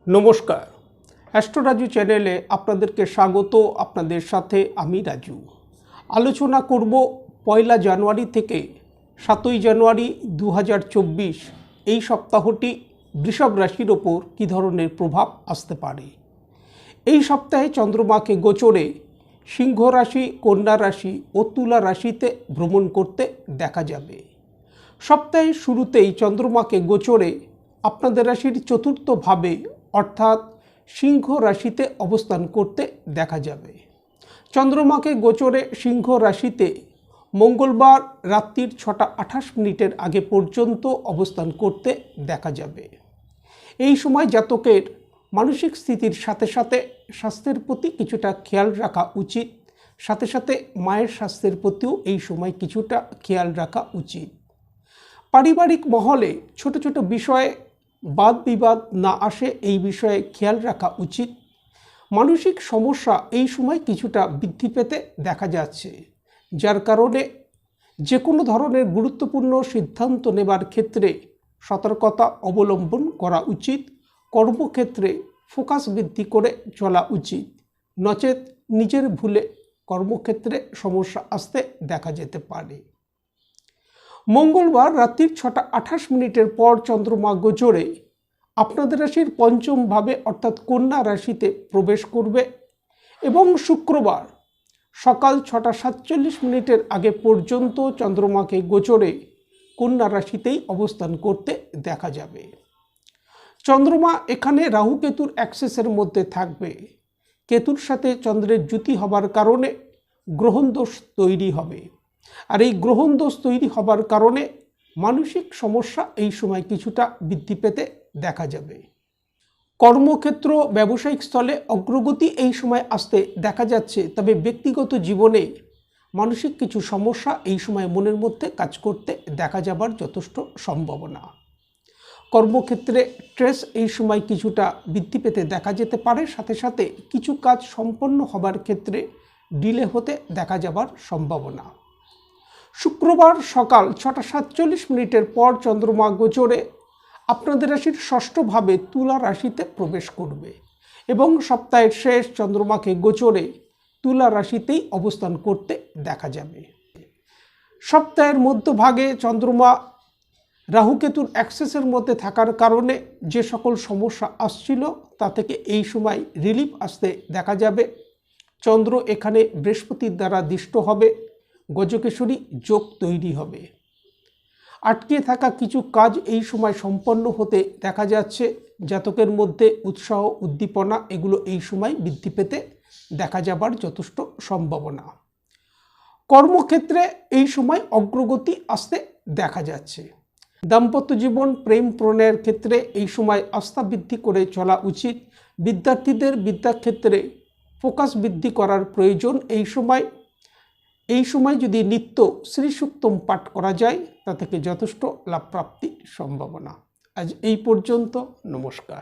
নমস্কার, অ্যাস্ট্রো রাজু চ্যানেলে আপনাদেরকে স্বাগত। আপনাদের সাথে আমি রাজু। আলোচনা করব 1 জানুয়ারি থেকে 7 জানুয়ারি 2024 এই সপ্তাহটি বৃষভ রাশির ওপর কী ধরনের প্রভাব আসতে পারে। এই সপ্তাহে চন্দ্রমাকে গোচরে সিংহ রাশি, কন্যা রাশি ও তুলা রাশিতে ভ্রমণ করতে দেখা যাবে। সপ্তাহের শুরুতেই চন্দ্রমাকে গোচরে আপনাদের রাশির চতুর্থ ভাবে অর্থাৎ সিংহ রাশিতে অবস্থান করতে দেখা যাবে। চন্দ্রমাকে গোচরে সিংহ রাশিতে মঙ্গলবার রাত্রির 6টা 28 আগে পর্যন্ত অবস্থান করতে দেখা যাবে। এই সময় জাতকের মানসিক স্থিতির সাথে সাথে স্বাস্থ্যের প্রতি কিছুটা খেয়াল রাখা উচিত। সাথে সাথে মায়ের স্বাস্থ্যের প্রতিও এই সময় কিছুটা খেয়াল রাখা উচিত। পারিবারিক মহলে ছোট ছোট বিষয়ে বাদ বিবাদ না আসে, এই বিষয়ে খেয়াল রাখা উচিত। মানসিক সমস্যা এই সময় কিছুটা বৃদ্ধি পেতে দেখা যাচ্ছে, যার কারণে যে কোনো ধরনের গুরুত্বপূর্ণ সিদ্ধান্ত নেবার ক্ষেত্রে সতর্কতা অবলম্বন করা উচিত। কর্মক্ষেত্রে ফোকাস বৃদ্ধি করে চলা উচিত, নচেত নিজের ভুলে কর্মক্ষেত্রে সমস্যা আসতে দেখা যেতে পারে। মঙ্গলবার রাত্রির 6টা 28 পর চন্দ্রমা গোচরে আপনাদের রাশির পঞ্চম ভাবে অর্থাৎ কন্যা রাশিতে প্রবেশ করবে এবং শুক্রবার সকাল 6টা 47 আগে পর্যন্ত চন্দ্রমাকে গোচরে কন্যা রাশিতেই অবস্থান করতে দেখা যাবে। চন্দ্রমা এখানে রাহু কেতুর অ্যাক্সেসের মধ্যে থাকবে। কেতুর সাথে চন্দ্রের যুতি হবার কারণে গ্রহণ দোষ তৈরি হবে, আর এই গ্রহণ দোষ তৈরি হবার কারণে মানসিক সমস্যা এই সময় কিছুটা বৃদ্ধি পেতে দেখা যাবে। কর্মক্ষেত্র, ব্যবসায়িক স্থলে অগ্রগতি এই সময় আসতে দেখা যাচ্ছে, তবে ব্যক্তিগত জীবনে মানসিক কিছু সমস্যা এই সময় মনের মধ্যে কাজ করতে দেখা যাবার যথেষ্ট সম্ভাবনা। কর্মক্ষেত্রে স্ট্রেস এই সময় কিছুটা বৃদ্ধি পেতে দেখা যেতে পারে। সাথে সাথে কিছু কাজ সম্পন্ন হবার ক্ষেত্রে ডিলে হতে দেখা যাবার সম্ভাবনা। শুক্রবার সকাল 6টা 47 পর চন্দ্রমা গোচরে আপনাদের রাশির ষষ্ঠ ভাবে তুলা রাশিতে প্রবেশ করবে এবং সপ্তাহের শেষ চন্দ্রমাকে গোচরে তুলা রাশিতেই অবস্থান করতে দেখা যাবে। সপ্তাহের মধ্যভাগে চন্দ্রমা রাহুকেতুর অ্যাক্সেসের মধ্যে থাকার কারণে যে সকল সমস্যা আসছিল তা থেকে এই সময় রিলিফ আসতে দেখা যাবে। চন্দ্র এখানে বৃহস্পতির দ্বারা দিষ্ট হবে, গজকেশরী যোগ তৈরি হবে। আটকে থাকা কিছু কাজ এই সময় সম্পন্ন হতে দেখা যাচ্ছে। জাতকের মধ্যে উৎসাহ, উদ্দীপনা এগুলো এই সময় বৃদ্ধি পেতে দেখা যাবার যথেষ্ট সম্ভাবনা। কর্মক্ষেত্রে এই সময় অগ্রগতি আসতে দেখা যাচ্ছে। দাম্পত্য জীবন, প্রেম প্রণয়ের ক্ষেত্রে এই সময় আস্থা বৃদ্ধি করে চলা উচিত। বিদ্যার্থীদের বিদ্যাক্ষেত্রে ফোকাস বৃদ্ধি করার প্রয়োজন। এই সময় যদি নিত্য শ্রী সূক্তম পাঠ করা যায় তা থেকে যথেষ্ট লাভপ্রাপ্তি সম্ভাবনা। আজ এই পর্যন্ত। নমস্কার।